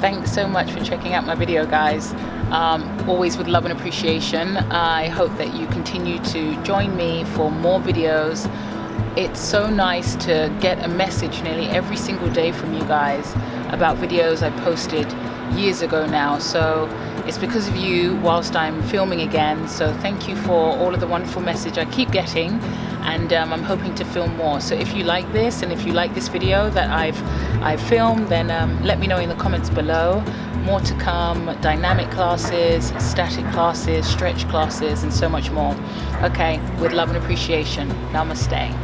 Thanks so much for checking out my video, guys. Always with love and appreciation. I hope that you continue to join me for more videos. It's so nice to get a message nearly every single day from you guys about videos I posted years ago now. So it's because of you whilst I'm filming again. So thank you for all of the wonderful message I keep getting, and I'm hoping to film more. So if you like this, and if you like this video that I've filmed, then let me know in the comments below. More to come: dynamic classes, static classes, stretch classes, and so much more. Okay, with love and appreciation. Namaste.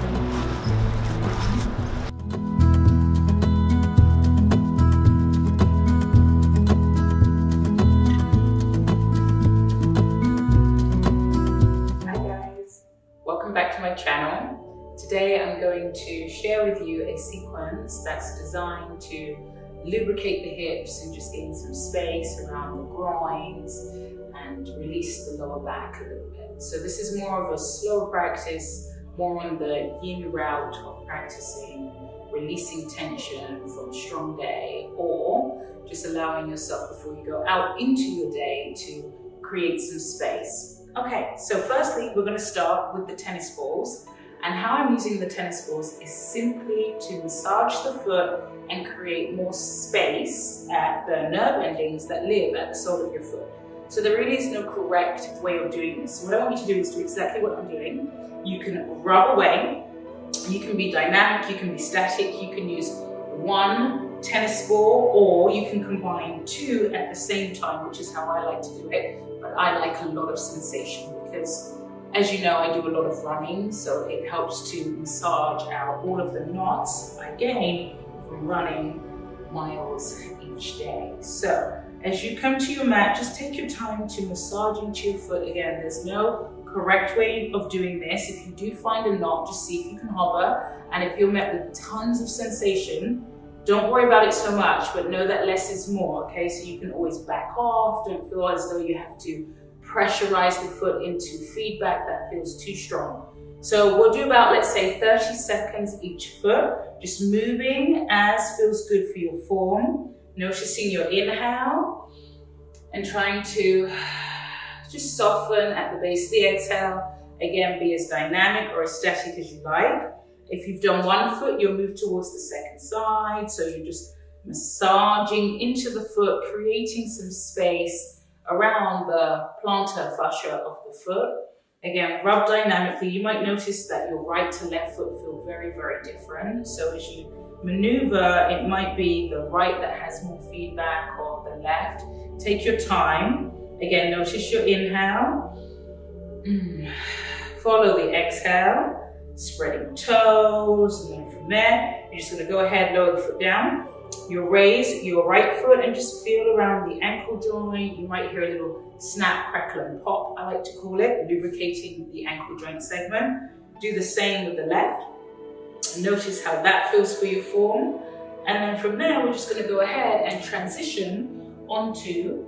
Back to my channel. Today I'm going to share with you a sequence that's designed to lubricate the hips and just gain some space around the groins and release the lower back a little bit. So this is more of a slow practice, more on the yin route of practicing releasing tension from a strong day, or just allowing yourself before you go out into your day to create some space. Okay, so firstly, we're going to start with the tennis balls. And how I'm using the tennis balls is simply to massage the foot and create more space at the nerve endings that live at the sole of your foot. So there really is no correct way of doing this. So what I want you to do is do exactly what I'm doing. You can rub away, you can be dynamic, you can be static, you can use one tennis ball, or you can combine two at the same time, which is how I like to do it. But I like a lot of sensation because, as you know, I do a lot of running, so it helps to massage out all of the knots I gain from running miles each day. So as you come to your mat, just take your time to massage into your foot. Again, there's no correct way of doing this. If you do find a knot, just see if you can hover, and if you're met with tons of sensation, don't worry about it so much, but know that less is more, okay? So you can always back off. Don't feel as though you have to pressurize the foot into feedback that feels too strong. So we'll do about, let's say, 30 seconds each foot, just moving as feels good for your form. Noticing your inhale and trying to just soften at the base of the exhale. Again, be as dynamic or as static as you like. If you've done one foot, you'll move towards the second side. So you're just massaging into the foot, creating some space around the plantar fascia of the foot. Again, rub dynamically. You might notice that your right to left foot feel very, very different. So as you maneuver, it might be the right that has more feedback or the left. Take your time. Again, notice your inhale. Follow the exhale. Spreading toes, and then from there, you're just going to go ahead, lower the foot down. You'll raise your right foot and just feel around the ankle joint. You might hear a little snap, crackle, and pop, I like to call it, lubricating the ankle joint segment. Do the same with the left. Notice how that feels for your form. And then from there, we're just going to go ahead and transition onto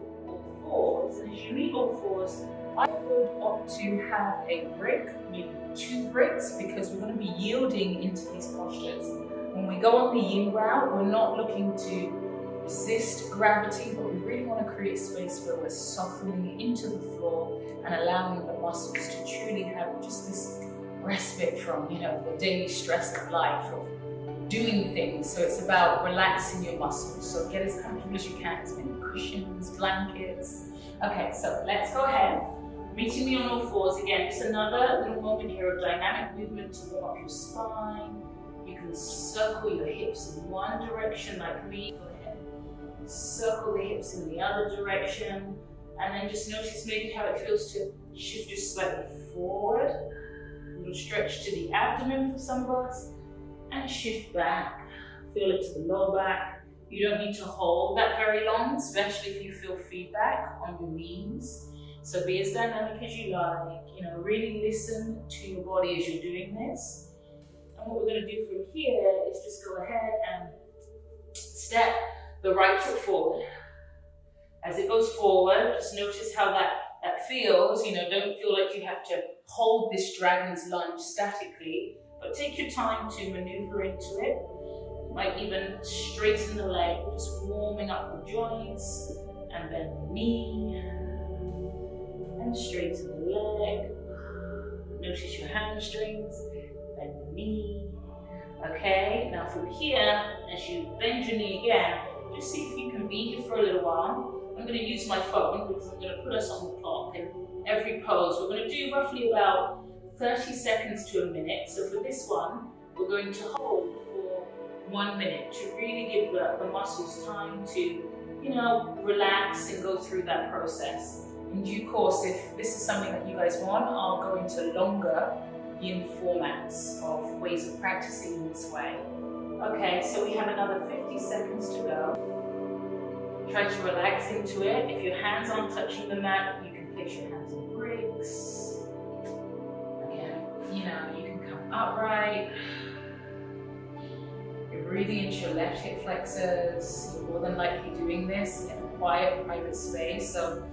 all fours. And as you meet all fours, I would opt to have a brick, maybe 2 bricks, because we're going to be yielding into these postures. When we go on the yin route, we're not looking to resist gravity, but we really want to create space where we're softening into the floor and allowing the muscles to truly have just this respite from, the daily stress of life, of doing things. So it's about relaxing your muscles. So get as comfortable as you can, as many cushions, blankets. Okay, so let's go ahead. Meeting me on all fours again. Just another little moment here of dynamic movement to warm up your spine. You can circle your hips in one direction like me. Go ahead. Circle the hips in the other direction. And then just notice maybe how it feels to shift just slightly forward. A little stretch to the abdomen for some of us. And shift back. Feel it to the lower back. You don't need to hold that very long, especially if you feel feedback on your knees. So be as dynamic as you like, really listen to your body as you're doing this. And what we're going to do from here is just go ahead and step the right foot forward. As it goes forward, just notice how that feels. Don't feel like you have to hold this dragon's lunge statically, but take your time to maneuver into it. Might even straighten the leg, just warming up the joints, and bend the knee, and straighten the leg. Notice your hamstrings, bend the knee. Okay, now from here, as you bend your knee again, just see if you can be here for a little while. I'm going to use my phone because I'm going to put us on the clock, and every pose we're going to do roughly about 30 seconds to a minute. So for this one, we're going to hold for 1 minute to really give the muscles time to, relax and go through that process. In due course, if this is something that you guys want, I'll go into longer yin formats of ways of practicing this way. Okay, so we have another 50 seconds to go. Try to relax into it. If your hands aren't touching the mat, you can place your hands on bricks. Again, you can come upright. You're breathing into your left hip flexors. You're more than likely doing this in a quiet, private space. So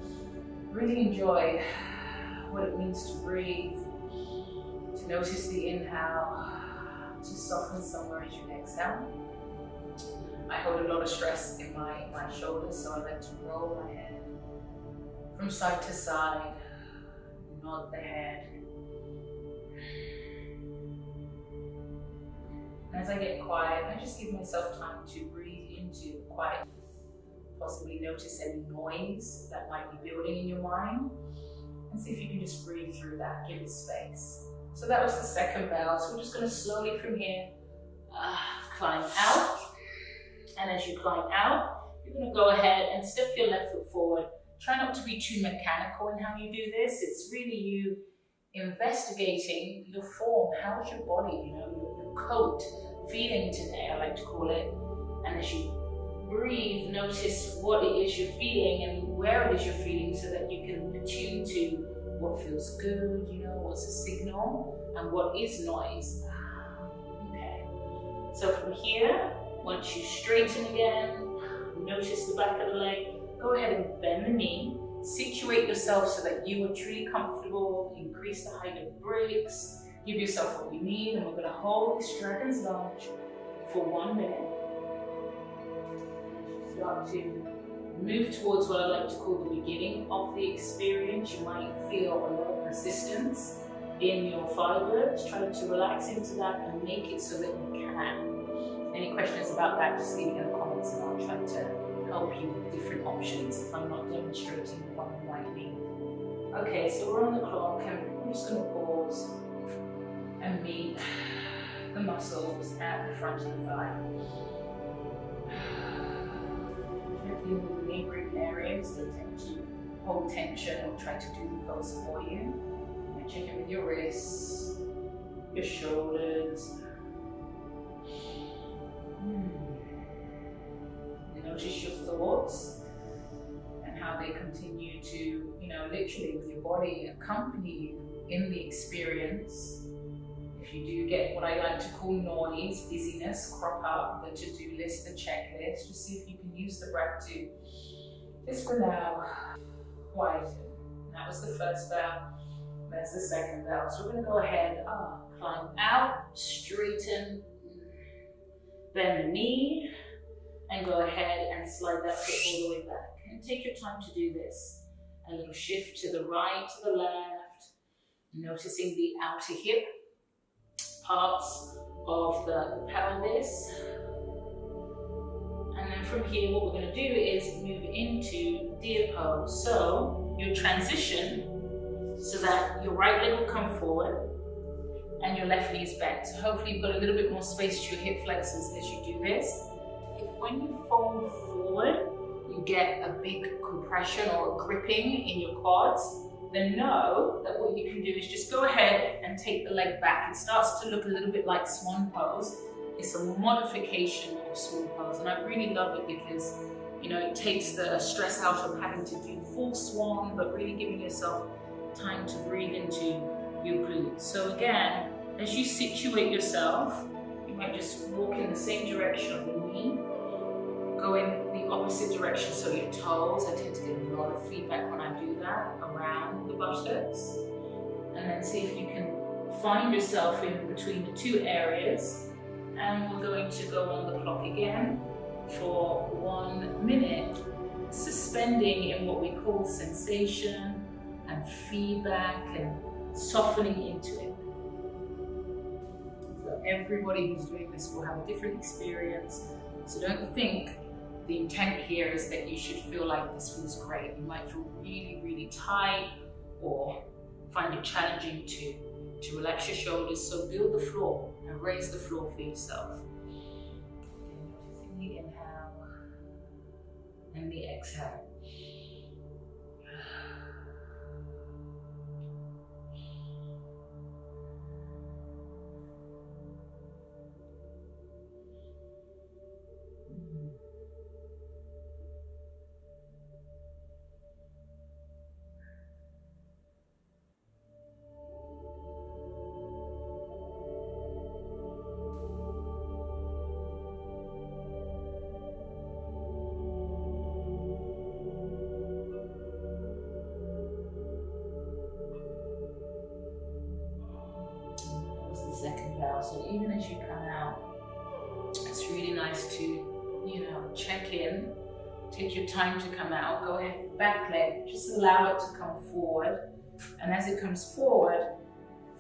really enjoy what it means to breathe, to notice the inhale, to soften somewhere as you exhale. I hold a lot of stress in my shoulders, so I like to roll my head from side to side, nod the head. And as I get quiet, I just give myself time to breathe into quiet. Possibly notice any noise that might be building in your mind, and see if you can just breathe through that, give it space. So that was the second bell. So we're just going to slowly from here climb out. And as you climb out, you're going to go ahead and step your left foot forward. Try not to be too mechanical in how you do this. It's really you investigating your form. How's your body, your coat feeling today, I like to call it. And as you breathe, notice what it is you're feeling and where it is you're feeling, so that you can attune to what feels good, what's a signal, and what is noise. Okay, so from here, once you straighten again, notice the back of the leg, go ahead and bend the knee, situate yourself so that you are truly comfortable, increase the height of bricks, give yourself what you need, and we're going to hold this dragon's lunge for 1 minute. Start to move towards what I like to call the beginning of the experience. You might feel a lot of resistance in your fibers. Try to relax into that and make it so that you can. Any questions about that, just leave it in the comments and I'll try to help you with different options if I'm not demonstrating what you might need. Okay, so we're on the clock and I'm just going to pause and meet the muscles at the front of the thigh. In the neighboring areas that tend to hold tension or try to do the pose for you. And check in with your wrists, your shoulders. Notice your thoughts and how they continue to, literally with your body accompany you in the experience. If you do get what I like to call noise, busyness, crop up, the to-do list, the checklist, just see if you can use the breath to, just for now, quieten. That was the first bell, that's the second bell. So we're going to go ahead, climb out, straighten, bend the knee, and go ahead and slide that foot all the way back. And take your time to do this. A little shift to the right, to the left, noticing the outer hip, parts of the pelvis. And then from here, what we're going to do is move into deer pose. So you transition so that your right leg will come forward and your left knee is bent. So hopefully you've got a little bit more space to your hip flexors as you do this. If when you fold forward, you get a big compression or a gripping in your quads, then know that what you can do is just go ahead and take the leg back. It starts to look a little bit like swan pose. It's a modification of swan pose, and I really love it because, it takes the stress out of having to do full swan, but really giving yourself time to breathe into your glutes. So again, as you situate yourself, you might just walk in the same direction of the knee, go in the opposite direction, so your toes, I tend to get a lot of feedback when I do that, around the buttocks. And then see if you can find yourself in between the two areas And we're going to go on the clock again for 1 minute, suspending in what we call sensation and feedback and softening into it. So everybody who's doing this will have a different experience. So don't think the intent here is that you should feel like this feels great. You might feel really, really tight or find it challenging to relax your shoulders. So build the floor and raise the floor for yourself. Noticing the inhale and the exhale. Second bell. So even as you come out, it's really nice to, check in, take your time to come out, go ahead with the back leg, just allow it to come forward. And as it comes forward,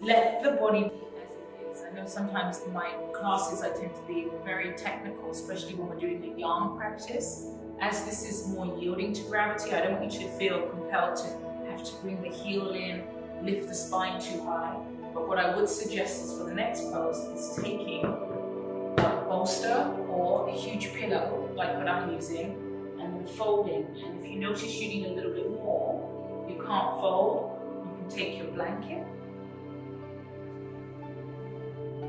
let the body be as it is. I know sometimes in my classes I tend to be very technical, especially when we're doing the yang practice. As this is more yielding to gravity, I don't want you to feel compelled to have to bring the heel in, lift the spine too high. But what I would suggest is for the next pose is taking a bolster or a huge pillow, like what I'm using, and then folding. And if you notice you need a little bit more, you can't fold, you can take your blanket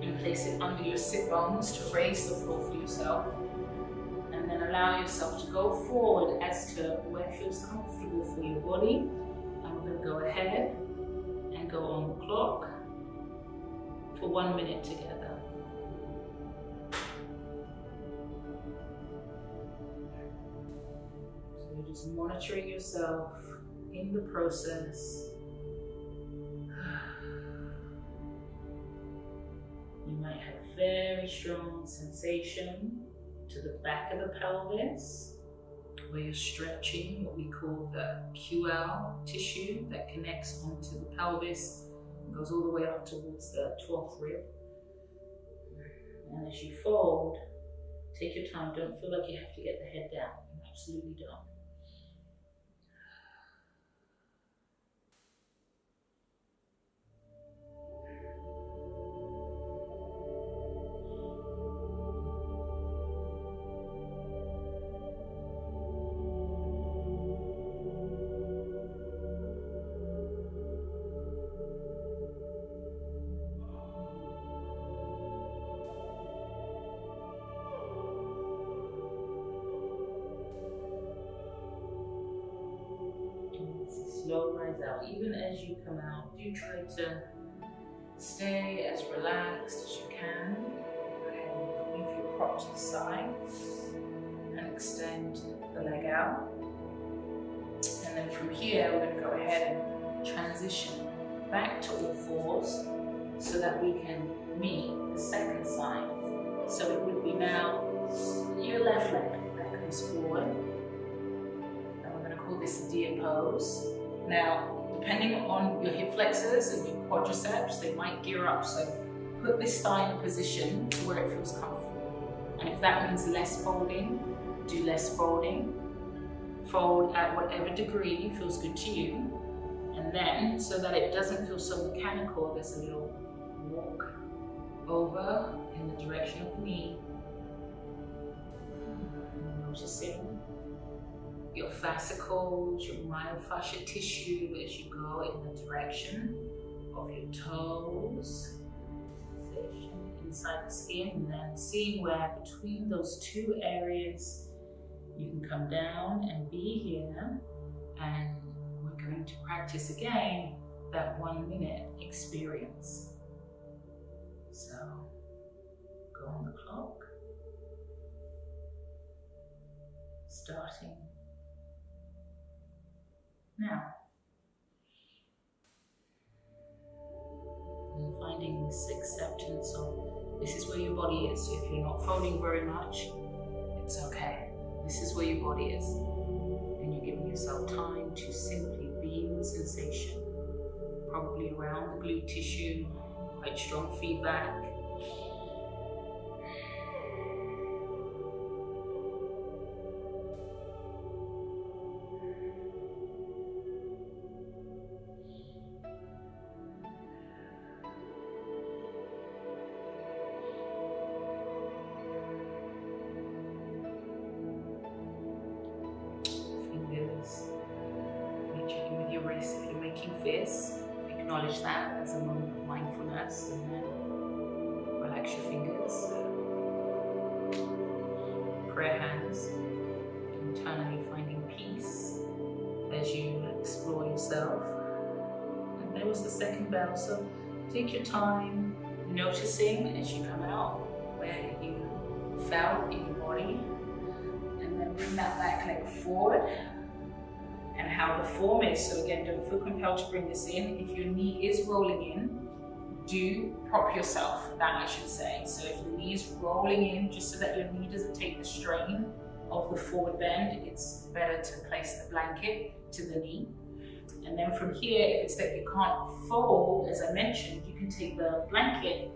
and place it under your sit bones to raise the floor for yourself. And then allow yourself to go forward as to where feels comfortable for your body. And we're going to go ahead and go on the clock for 1 minute together. So you're just monitoring yourself in the process. You might have very strong sensation to the back of the pelvis, where you're stretching what we call the QL tissue that connects onto the pelvis. Goes all the way up towards the 12th rib. And as you fold, take your time. Don't feel like you have to get the head down. You absolutely don't. Slow rise out. Even as you come out, do try to stay as relaxed as you can. Go ahead and move your prop to the side and extend the leg out. And then from here, we're going to go ahead and transition back to all fours so that we can meet the second side. So it would be now your left leg that comes forward. And we're going to call this a deer pose. Now, depending on your hip flexors and your quadriceps, they might gear up. So put this thigh in a position to where it feels comfortable. And if that means less folding, do less folding. Fold at whatever degree feels good to you. And then, so that it doesn't feel so mechanical, there's a little walk over in the direction of the knee. Noticing your fascicles, your myofascial tissue as you go in the direction of your toes. Sensation inside the skin, and then seeing where between those two areas you can come down and be here. And we're going to practice again that 1 minute experience. So go on the clock, starting now. And finding this acceptance of This is where your body is. So if you're not folding very much, it's okay. This is where your body is. And you're giving yourself time to simply be in the sensation. Probably around the glute tissue, quite strong feedback. Checking with your wrist if you're making fists. Acknowledge that as a moment of mindfulness, and then relax your fingers. Prayer hands. Internally finding peace as you explore yourself. And there was the second bell. So take your time noticing as you come out where you felt in your body, and then bring that back leg forward. And how the form is. So again, don't feel compelled to bring this in. If your knee is rolling in, do prop yourself, that I should say. So if your knee is rolling in, just so that your knee doesn't take the strain of the forward bend, it's better to place the blanket to the knee. And then from here, if it's that you can't fold, as I mentioned, you can take the blanket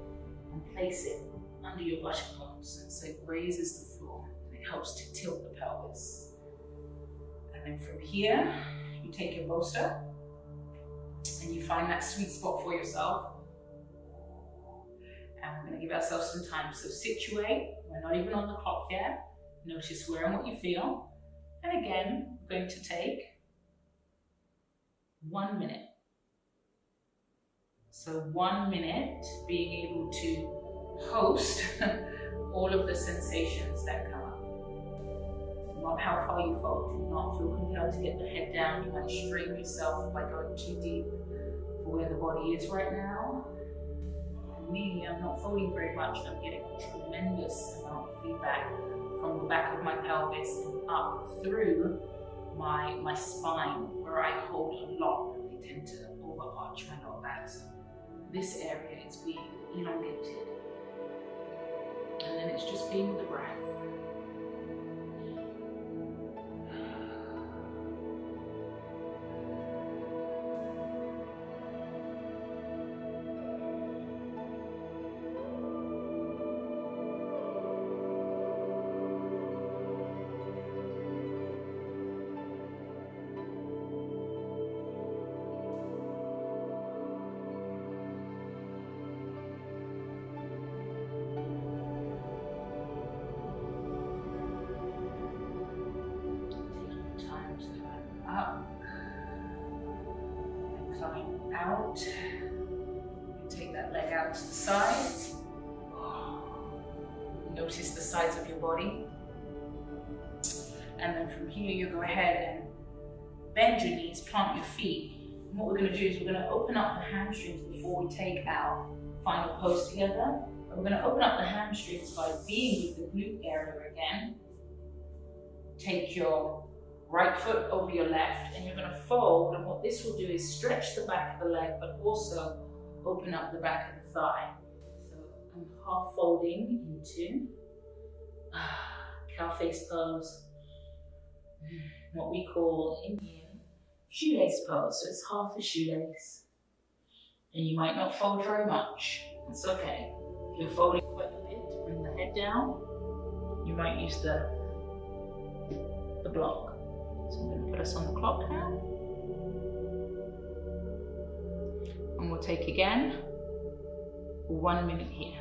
and place it under your buttocks. So it raises the floor and it helps to tilt the pelvis. And from here, you take your bolster and you find that sweet spot for yourself. And we're going to give ourselves some time. So situate, we're not even on the clock yet. Notice where and what you feel. And again, we're going to take 1 minute. So 1 minute being able to host all of the sensations that come up. Not how far you fold. Do not feel compelled to get the head down. You might strain yourself by going too deep for where the body is right now. For me, I'm not folding very much, and I'm getting a tremendous amount of feedback from the back of my pelvis and up through my spine, where I hold a lot. They tend to overarch my lower back. So this area is being elongated. And then it's just being with the breath. Up and climb out. You take that leg out to the side. Notice the sides of your body. And then from here, you go ahead and bend your knees, plant your feet. And what we're going to do is we're going to open up the hamstrings before we take our final pose together. And we're going to open up the hamstrings by being with the glute area again. Take your right foot over your left, and you're going to fold, and what this will do is stretch the back of the leg, but also open up the back of the thigh. So I'm half folding into cow face pose, what we call Indian shoelace pose. So it's half a shoelace, and you might not fold very much. It's okay. If you're folding quite a bit to bring the head down, you might use the block. So I'm going to put us on the clock now. And we'll take again 1 minute here.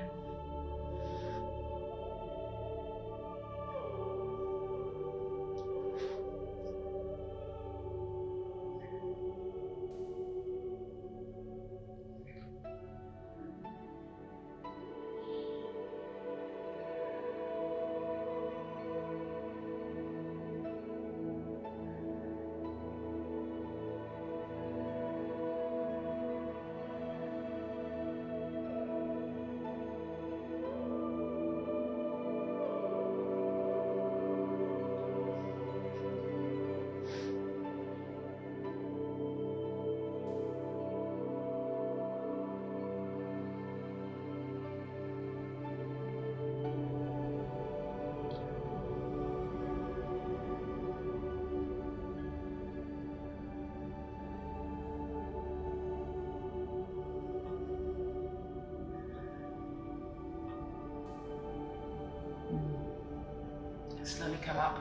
Slowly come up.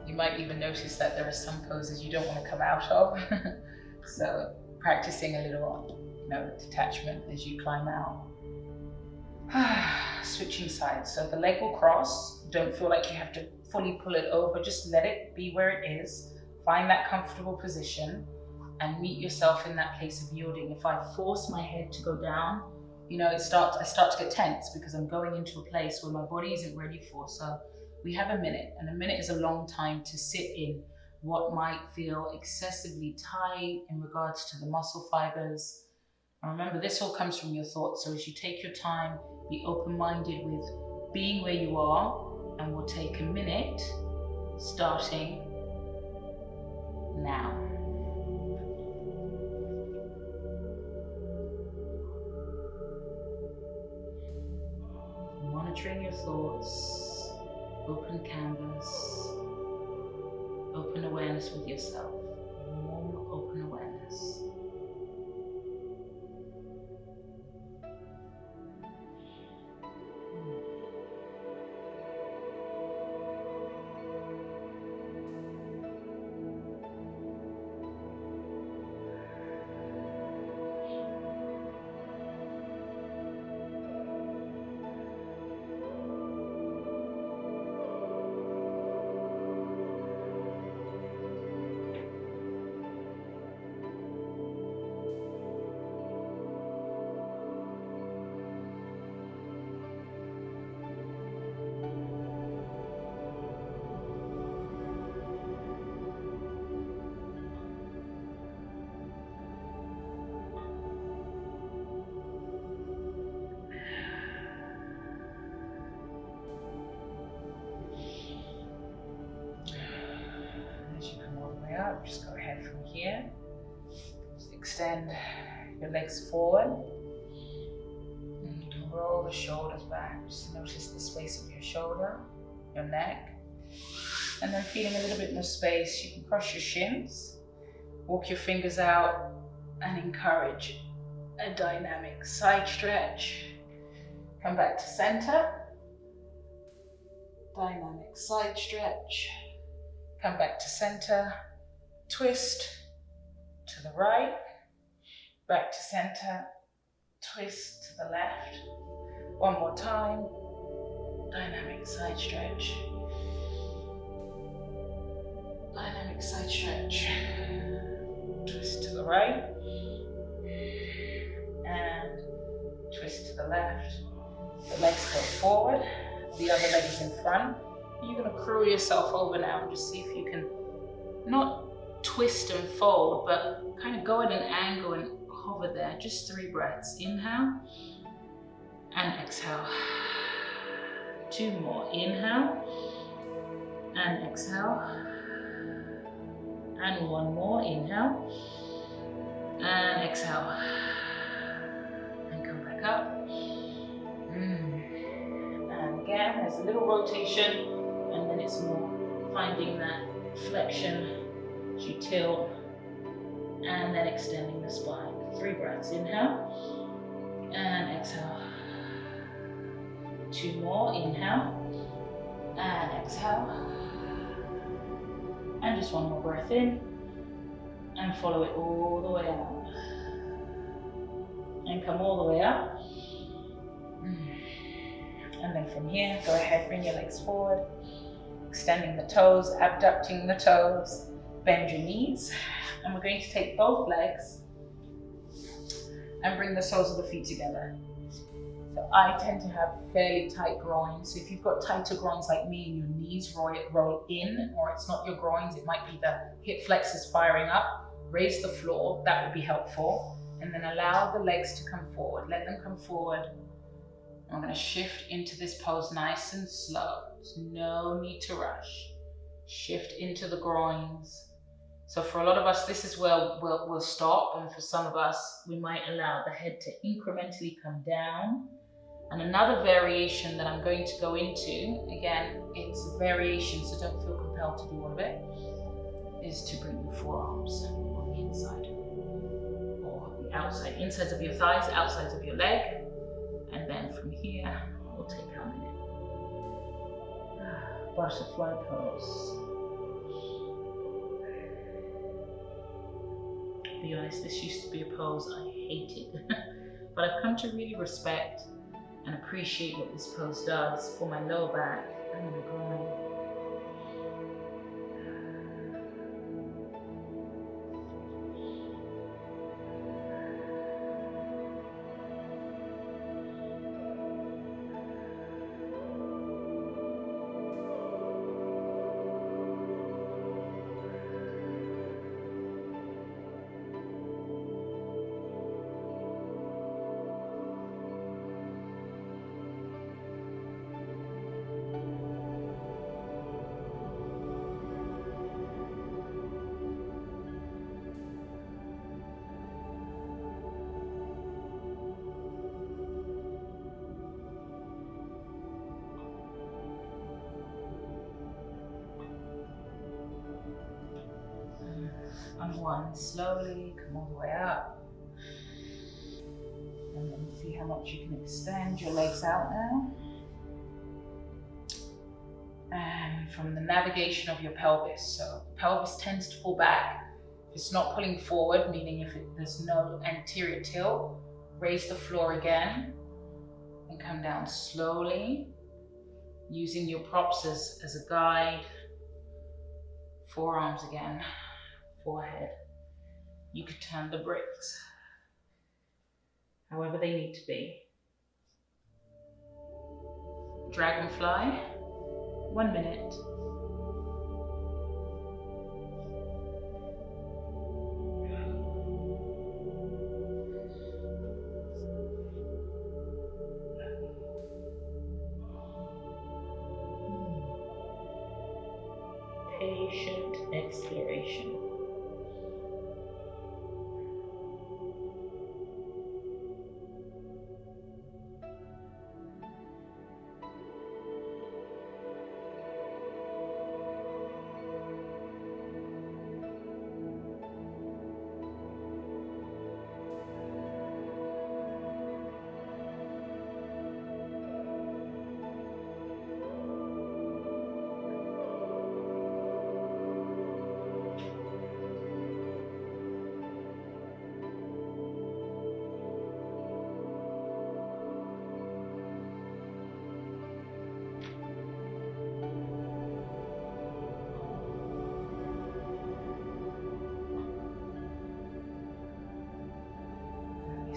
You might even notice that there are some poses you don't want to come out of. So practicing a little, detachment as you climb out. Switching sides. So the leg will cross. Don't feel like you have to fully pull it over. Just let it be where it is. Find that comfortable position and meet yourself in that place of yielding. If I force my head to go down, I start to get tense because I'm going into a place where my body isn't ready for. So we have a minute, and a minute is a long time to sit in what might feel excessively tight in regards to the muscle fibers. And remember, this all comes from your thoughts. So as you take your time, be open-minded with being where you are, and we'll take a minute starting now. Monitoring your thoughts, open canvas, open awareness with yourself, more open awareness. Out. Just go ahead from here. Just extend your legs forward and roll the shoulders back. Just notice the space of your shoulder, your neck, and then feeling a little bit more space, you can cross your shins, walk your fingers out, and encourage a dynamic side stretch. Come back to center. Dynamic side stretch. Come back to center. Twist to the right, back to center, twist to the left. One more time, dynamic side stretch. Dynamic side stretch. Twist to the right, and twist to the left. The legs go forward, the other leg is in front. You're gonna crew yourself over now and just see if you can not twist and fold, but kind of go at an angle and hover there. Just 3 breaths. Inhale and exhale. 2 more. Inhale and exhale. And 1 more. Inhale and exhale. And come back up. And again, there's a little rotation, and then it's more finding that flexion. You tilt and then extending the spine. 3 breaths. Inhale and exhale. 2 more. Inhale and exhale. And just 1 more breath in and follow it all the way out. And come all the way up. And then from here, go ahead, bring your legs forward, extending the toes, abducting the toes. Bend your knees, and we're going to take both legs and bring the soles of the feet together. So I tend to have fairly tight groins. So if you've got tighter groins like me and your knees roll in, or it's not your groins, it might be the hip flexors firing up, raise the floor, that would be helpful. And then allow the legs to come forward. Let them come forward. I'm going to shift into this pose nice and slow. There's no need to rush. Shift into the groins. So for a lot of us, this is where we'll stop, and for some of us, we might allow the head to incrementally come down. And another variation that I'm going to go into, again, it's a variation, so don't feel compelled to do all of it, is to bring your forearms on the inside, or the outside, insides of your thighs, outsides of your leg, and then from here, we'll take our minute. butterfly pose. To be honest, this used to be a pose I hated, but I've come to really respect and appreciate what this pose does for my lower back and my groin. Unwind slowly, come all the way up. And then see how much you can extend your legs out now. And from the navigation of your pelvis. So pelvis tends to pull back. If it's not pulling forward, meaning if there's no anterior tilt, raise the floor again and come down slowly, using your props as a guide. Forearms again. Forehead. You could turn the bricks however they need to be. Dragonfly, 1 minute. Patient exploration.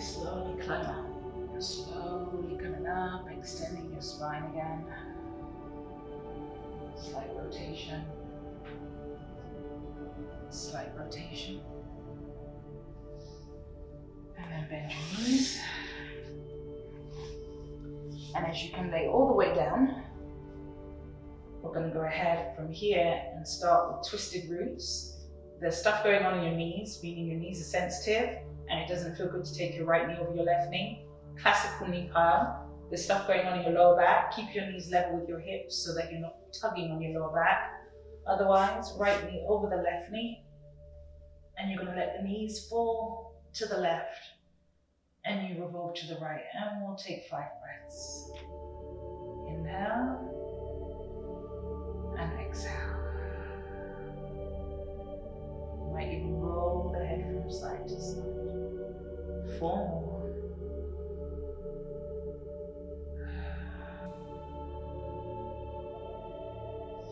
Slowly climb up, slowly coming up, extending your spine again. Slight rotation, slight rotation. And then bend your knees. And as you can lay all the way down, we're going to go ahead from here and start with twisted roots. There's stuff going on in your knees, meaning your knees are sensitive, and it doesn't feel good to take your right knee over your left knee. Classical knee pile. There's stuff going on in your lower back. Keep your knees level with your hips so that you're not tugging on your lower back. Otherwise, right knee over the left knee. And you're going to let the knees fall to the left. And you revolve to the right. And we'll take 5 breaths. Inhale. And exhale. You might even roll the head from side to side. 4 more.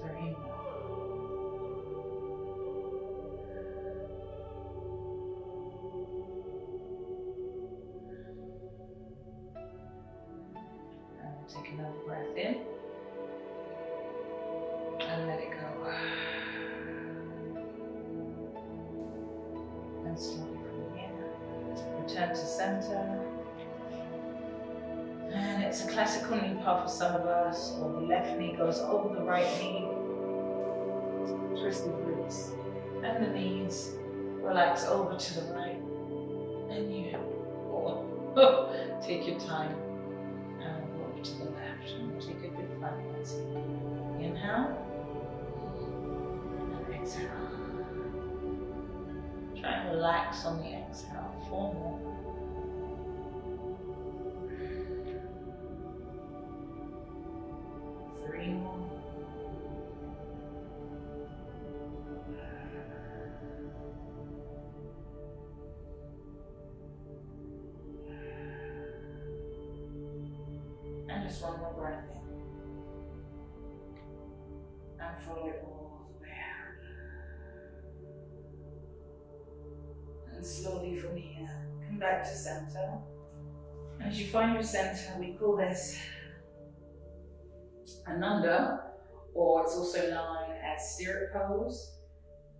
3 more. And we'll take another breath in. And let it go. And slowly from here, return to center. And it's a classical knee pile for some of us, or the left knee goes over the right knee. Twist the roots. And the knees relax over to the right. And you take your time and roll to the left. And we'll take a good 5 minutes. Inhale. And exhale. Try and relax on the exhale. 4 more. 3 more. just one more breath in. And follow it all the way out. And slowly from here, come back to center. As you find your center, we call this Ananda, or it's also known as stirrup pose,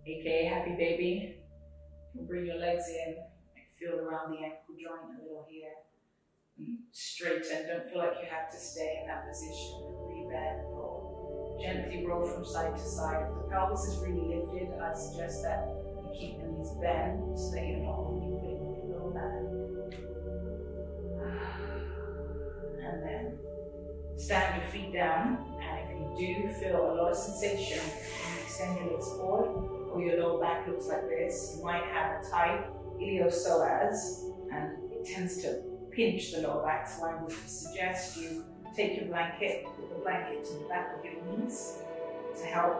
aka happy baby. You can bring your legs in, feel around the ankle joint a little here. Straighten, don't feel like you have to stay in that position. Rebend or gently roll from side to side. If the pelvis is really lifted, I suggest that you keep the knees bent so that you're not only putting your lower back. And then stand your feet down, and if you do feel a lot of sensation, you extend your legs forward, or your lower back looks like this, you might have a tight iliopsoas, and it tends to pinch the lower back, so I would suggest you take your blanket, put the blanket to the back of your knees to help.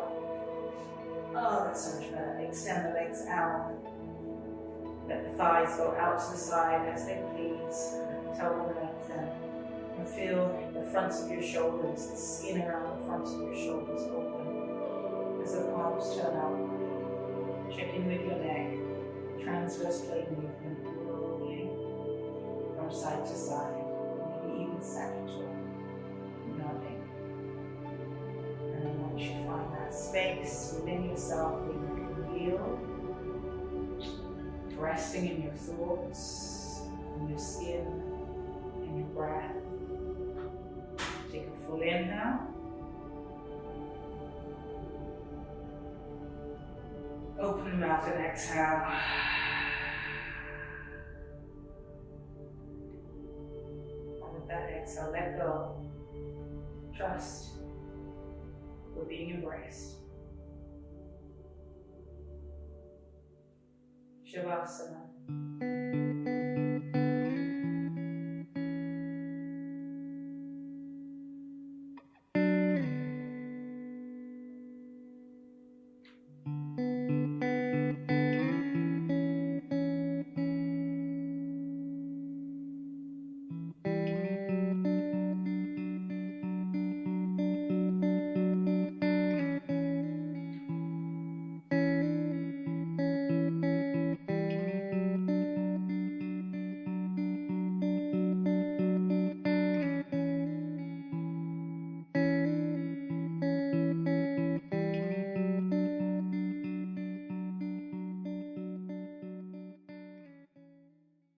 Oh, that's so much better. Extend the legs out. Let the thighs go out to the side as they please. Tailbone lengthen. And feel the fronts of your shoulders, the skin around the fronts of your shoulders open as the palms turn out. Check in with your neck. Transverse plane movement, rolling from side to side, maybe even sagittal, nodding. And then once you find that space within yourself where you can feel, resting in your thoughts, in your skin, in your breath. Take a full inhale. Open the mouth and exhale. And with that exhale, let go. Trust we're being embraced. Shavasana.